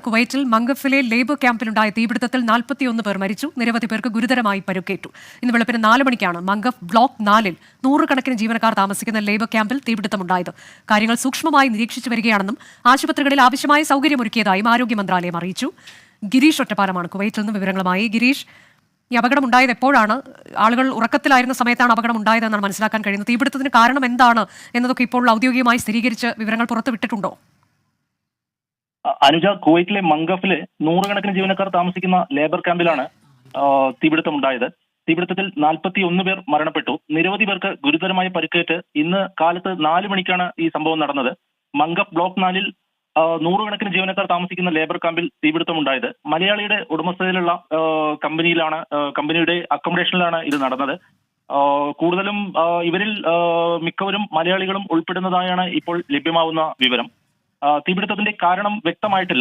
കുവൈറ്റിൽ മംഗഫിലെ ലേബർ ക്യാമ്പിലുണ്ടായ തീപിടുത്തത്തിൽ 41 പേർ മരിച്ചു. നിരവധി പേർക്ക് ഗുരുതരമായി പരുക്കേറ്റു. ഇന്ന് വെളുപ്പിന് 4 മണിക്കാണ് മംഗഫ് ബ്ലോക്ക് 4-ൽ 100 ജീവനക്കാർ താമസിക്കുന്ന ലേബർ ക്യാമ്പിൽ തീപിടുത്തമുണ്ടായത്. കാര്യങ്ങൾ സൂക്ഷ്മമായി നിരീക്ഷിച്ചു വരികയാണെന്നും ആശുപത്രികളിൽ ആവശ്യമായ സൗകര്യമൊരുക്കിയതായും ആരോഗ്യ മന്ത്രാലയം അറിയിച്ചു. ഗിരീഷ് ഒറ്റപ്പാലമാണ് കുവൈറ്റിൽ നിന്ന് വിവരങ്ങളുമായി. ഗിരീഷ്, ഈ അപകടം ഉണ്ടായത് എപ്പോഴാണ്? ആളുകൾ ഉറക്കത്തിലായിരുന്ന സമയത്താണ് അപകടം ഉണ്ടായതെന്നാണ് മനസ്സിലാക്കാൻ കഴിയുന്നത്. തീപിടുത്തത്തിന് കാരണം എന്താണ് എന്നതൊക്കെ ഇപ്പോൾ ഔദ്യോഗികമായി സ്ഥിരീകരിച്ച് വിവരങ്ങൾ പുറത്തുവിട്ടിട്ടുണ്ടോ? അനുജ, കുവൈറ്റിലെ മംഗഫില് 100 ജീവനക്കാർ താമസിക്കുന്ന ലേബർ ക്യാമ്പിലാണ് തീപിടുത്തമുണ്ടായത്. തീപിടുത്തത്തിൽ 41 പേർ മരണപ്പെട്ടു. നിരവധി പേർക്ക് ഗുരുതരമായി പരിക്കേറ്റ് ഇന്ന് കാലത്ത് 4 മണിക്കാണ് ഈ സംഭവം നടന്നത്. മംഗഫ് ബ്ലോക്ക് 4-ൽ 100 ജീവനക്കാർ താമസിക്കുന്ന ലേബർ ക്യാമ്പിൽ തീപിടുത്തമുണ്ടായത്. മലയാളിയുടെ ഉടമസ്ഥതയിലുള്ള കമ്പനിയുടെ അക്കോമഡേഷനിലാണ് ഇത് നടന്നത്. കൂടുതലും ഇവരിൽ മിക്കവരും മലയാളികളും ഉൾപ്പെടുന്നതായാണ് ഇപ്പോൾ ലഭ്യമാവുന്ന വിവരം. തീപിടുത്തത്തിന്റെ കാരണം വ്യക്തമായിട്ടില്ല.